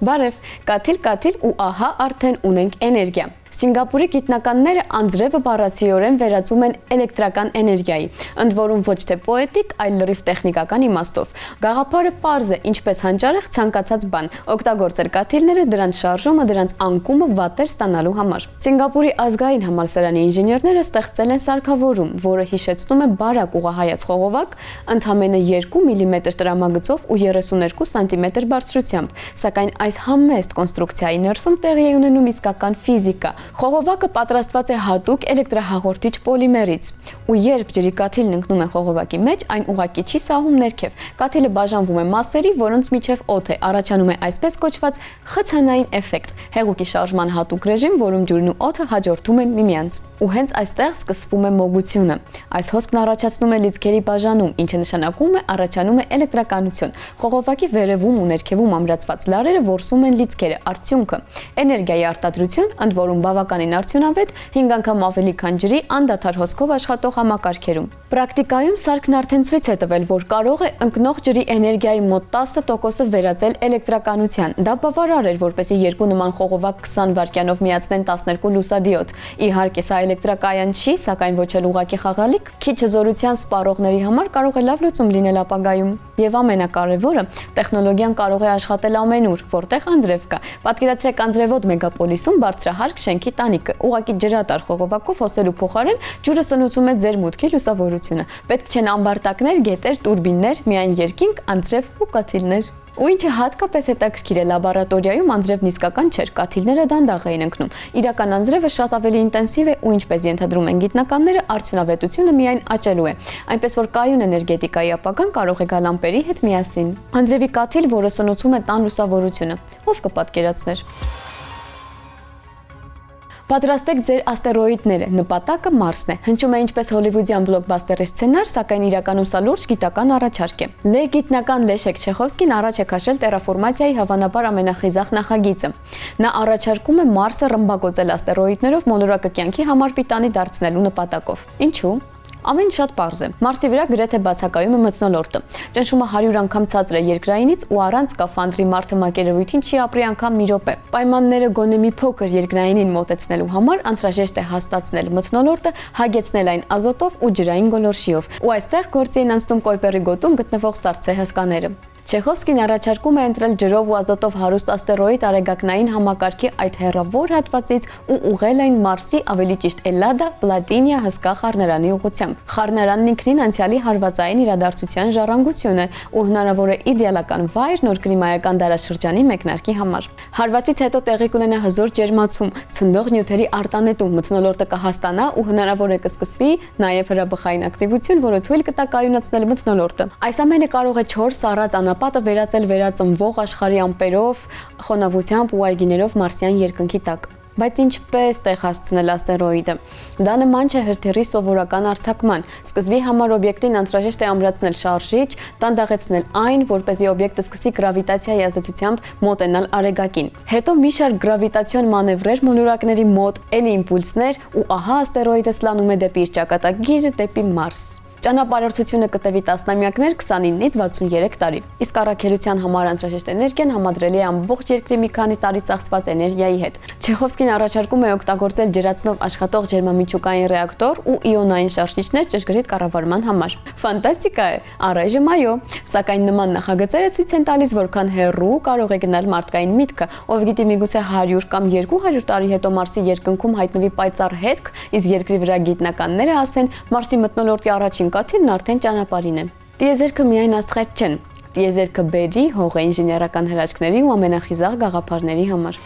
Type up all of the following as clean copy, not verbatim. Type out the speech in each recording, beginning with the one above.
Բարև, կաթիլ ու ահա արդեն ունենք էներգիա։ Սինգապուրի գիտնականները անձրևը բառացիորեն վերածում են էլեկտրական էներգիայի, ընդ որում ոչ թե պոետիկ, այլ լրիվ տեխնիկական իմաստով։ Գաղափարը պարզ է, ինչպես հանճարեղ ցանկացած բան, օգտագործել կաթիլները, դրանց շարժումը, դրանց անկումը վատեր ստանալու համար։ Սինգապուրի ազգային համալսարանի ինժեներները ստեղծել են սարքավորում, որը հիշեցնում է բարակ ուղղահայաց խողովակ, ընդամենը 2 մմ տրամագծով ու 32 սանտիմետր բարձրությամբ, սակայն այս համեստ կոնստրուկցիայի ներսում տեղի է ունենում իսկական ֆիզիկա։ Խողովակը պատրաստված է հատուկ էլեկտրահաղորդիչ պոլիմերից, ու երբ ջրի կաթիլն ընկնում է խողովակի մեջ, այն ուղղակի չի սահում ներքև։ Կաթիլը բաժանվում է մասերի, որոնց միջև օդ է, առաջանում է այսպես կոչված խցանային էֆեկտ, հեղուկի շարժման հատուկ ռեժիմ, որում ջուրն ու օդը հաջորդում են միմյանց։ Ու հենց այստեղ սկսվում է մոգությունը։ Այս հոսքն առաջացնում է լիցքերի բաժանում, ինչը նշանակում է առաջանում է էլեկտրականություն։ Խողովակի վերևում ու ներքևում ամրացված լարերը որսում են լիցքերը, արդյունքը էներգիայի արտադրություն, ընդ որում բավականին արդյունավետ, 5 անգամ ավելի քան ջրի անդադար հոսքով աշխատող համակարգերում։ Պրակտիկայում սարքն արդեն ցույց է տվել, որ կարող է ընկնող ջրի էներգիայի մոտ 10%-ը վերածել էլեկտրականության։ Դա բավարար էր, որպեսզի երկու նման խողովակ 20 վայրկյանով միացնեն 12 լուսադիոդ։ Իհարկե, սա էլեկտրակայան չի, սակայն ոչ էլ ուղղակի խաղալիք, քիչ հզորության սպառողների համար կարող է լավ լուծում լինել ապագայում։ Եվ ամենակարևորը, տեխնոլոգիան կարող է աշխատել ամենուր, որտեղ անձրև կա։ Պատկերացրեք անձրևոտ մեգապոլիսում բարձրահարկ շենքի տանիքը, ուղղակի ջրատար խողովակով հոսելու փոխարեն ջուրը սնուցում է ձեր մուտքի լուսավորությունը։ Պետք չեն ամբարտակներ, գետեր, տուրբիններ, միայն երկինք, անձրև ու կաթիլներ։ Ու ինչը հատկապես հետաքրքիր է, լաբորատորիայում անձրևն իսկական չէր, կաթիլները դանդաղ էին ընկնում։ Իրական անձրևը շատ ավելի ինտենսիվ է ու ինչպես ենթադրում են գիտնականները, արդյունավետությունը միայն աճելու է։ Այնպես որ կայուն էներգետիկայի ապագան կարող է գալ ամպերի հետ միասին։ Անձրևի կաթիլ, որը սնուցում է տան լուսավորությունը, ով կպատկերացներ։ Պատրաստեք ձեր աստերոիդները, նպատակը Մարսն է։ Հնչում է ինչպես հոլիվուդյան բլոկբաստերի սցենար, սակայն իրականում սա լուրջ գիտական առաջարկ է։ Գիտնական Լեշեկ Չեխովսկին առաջ է քաշել տերրաֆորմացիայի հավանաբար ամենախիզախ նախագիծը։ Նա առաջարկում է Մարսը ռմբակոծել աստերոիդներով մոլորակը կյանքի համար պիտանի դարձնելու նպատակով։ Ինչու՞։ Ամեն շատ պարզ է։ Մարսի վրա գրեթե բացակայում է մթնոլորտը։ Ճնշումը 100 անգամ ցածր է երկրայինից ու առանց սկաֆանդրի մարդը մակերևույթին չի ապրի անգամ մի րոպե։ Պայմանները գոնե մի փոքր երկրայինին մոտեցնելու համար անհրաժեշտ է հաստատնել մթնոլորտը, հագեցնել այն ազոտով ու ջրային գոլորշիով։ Ու այստեղ գործի են անցնում Կոյպերի գոտում գտնվող սառցե հսկաները։ Չեխովսկին առաջարկում է ընտրել ջրով ու ազոտով հարուստ աստերոիդ արեգակնային համակարգի այդ հեռավոր հատվածից ու ուղղել այն Մարսի, ավելի ճիշտ Էլլադա Պլատինիա հսկա խառնարանի ուղղությամբ։ Խառնարանն ինքնին անցյալի հարվածային իրադարձության ժառանգություն է ու հնարավոր է իդեալական վայր նոր կլիմայական դարաշրջանի մեկնարկի համար։ Հարվածից հետո տեղի կունենա հզոր ջերմացում, ցնդող նյութերի արտանետում, մթնոլորտը կհաստանա ու հնարավոր է կսկսվի նաև հրաբխային ակտիվություն, որը թույլ կտա կայունացնել մթնոլորտը։ Այս ամենը կարող է 4 սառած պատը վերածել վերածնվող աշխարհի ամպերով, խոնավությամբ ու այգիներով մարսյան երկնքի տակ։ Բայց ինչպես տեղ հասցնել աստերոիդը։ Դա նման չէ հրթիռի սովորական արձակման։ Սկզբի համար օբյեկտին անհրաժեշտ է ամրացնել շարժիչ, տանդաղեցնել այն, որպեսզի օբյեկտը սկսի գրավիտացիայի ազդեցությամբ մոտենալ արեգակին։ Հետո մի շարք գրավիտացիոն մանևրեր մոլորակների մոտ, էլի իմպուլսներ ու ահա աստերոիդը սլանում է դեպի իր ճակատագիրը, դեպի Մարս։ Ճանապարհորդությունը կտևի տասնամյակներ 29-ից 63 տարի։ Իսկ առաքելության համար անհրաժեշտ էներգիան համադրելի է ամբողջ երկրի մի քանի տարի ծախսված էներգիայի հետ։ Չեխովսկին առաջարկում է օգտագործել ջրացնով աշխատող ջերմամիջուկային ռեակտոր ու իոնային շարժիչներ ճշգրիտ կառավարման համար։ Ֆանտաստիկա է, առայժմ այո, սակայն նման նախագծերը ցույց են տալիս, որքան հեռու կարող է գնալ մարդկային միտքը, ով գիտի միգուցե 100 կամ 200 տարի հետո Մարսի երկնքում հայտնվի պայծառ հետք, իսկ երկրի վրա գիտնականները ասեն Մարսի մթնոլորտի առաջին կաթիլն արդեն ճանապարհին է։ Տիեզերքը միայն աստղեր չեն։ Տիեզերքը բերի, հող է ինժեներական հրաշքների ու ամենախիզախ գաղափարների համար։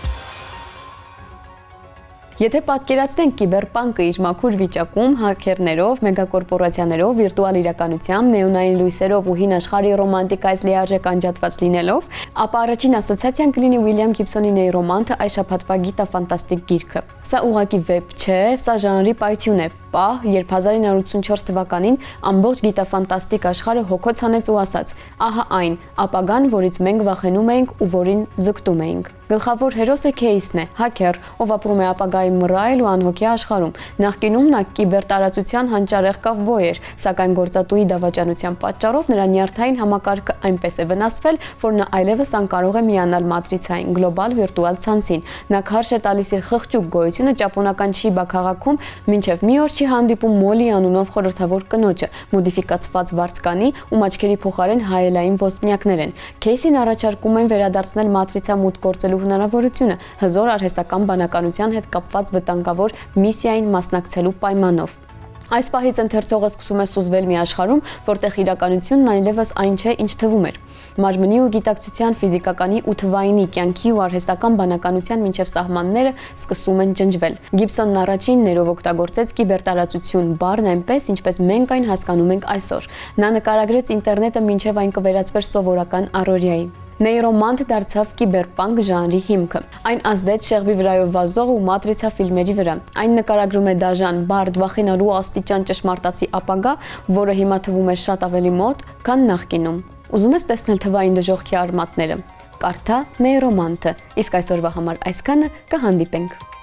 Եթե պատկերացնենք կիբերպանկը իր մաքուր վիճակում, հաքերներով, մեգակորպորացիաներով, վիրտուալ իրականությամբ, նեոնային լույսերով ու հին աշխարհի ռոմանտիկայից լիարժեք անջատված լինելով, ապա առաջին ասոցիացիան կլինի Ուիլյամ Գիբսոնի Նեյրոմանթը այս շաբաթվա գիտաֆանտաստիկ գիրքը։ Սա ուղղակի վեբ չէ, սա ժանրի պայթյուն է, պահ, երբ 1984 թվականին ամբողջ գիտաֆանտաստիկ աշխարհը հոգոց հանեց ու ասաց. ահա այն, ապագան, որից մենք վախենում էինք ու որին ձգտում էինք։ Գլխավոր հերոսը Քեյսն է, հաքեր, ով ապրում է ապագայի մռայլ ու անհոգի աշխարհում։ Նախկինում նա կիբերտարածության հանճարեղ կովբոյ էր, սակայն գործատուի դավաճանության պատճառով նրա նյարդային համակարգը այնպես է վնասվել, որ նա այլևս անկարող է միանալ մատրիցային գլոբալ վիրտուալ ցանցին։ Նա քարշ է տալիս իր խղճուկ գոյությունը ճապոնական Չիբա քաղաքում, մինչև մի օր չի հանդիպում Մոլի անունով խորհրդավոր կնոջը, մոդիֆիկացված վարձկանի, ում աչքերի փոխարեն հայելային ոսպնյակներ են։ Քեյսին առաջարկում են վերադարձնել մատրիցա մուտք գործելու հնարավորությունը հզոր արհեստական բանականության հետ կապված վտանգավոր միսիային մասնակցելու պայմանով։ Այս պահից ընթերցողը սկսում է սուզվել մի աշխարհում, որտեղ իրականությունն այլևս այն չէ, ինչ թվում էր։ Մարմնի ու գիտակցության, ֆիզիկականի ու թվայինի, կյանքի ու արհեստական բանականության մինչև սահմանները սկսում են ջնջվել։ Գիբսոնն առաջին ներով օգտագործեց կիբերտարածություն բառն այնպես, ինչպես մենք այն հասկանում ենք այսօր։ Նա նկարագրեց ինտերնետը մինչև այն կվերածվեր սովորական առօրյայի։ Նեյրոմանտ դարձավ կիբերպանկ ժանրի հիմքը։ Այն ազդեց շեղբի վրայով վազող ու մատրիցա ֆիլմերի վրա։ Այն նկարագրում է դաժան, բարդ, վախենալու աստիճան ճշմարտացի ապագա, որը հիմա թվում է շատ ավելի մոտ, քան նախկինում։ Ուզում ես տեսնել թվային դժոխքի արմատները։ Կարդա Նեյրոմանտը։ Իսկ այսօրվա համար այսքանը, կհանդիպենք։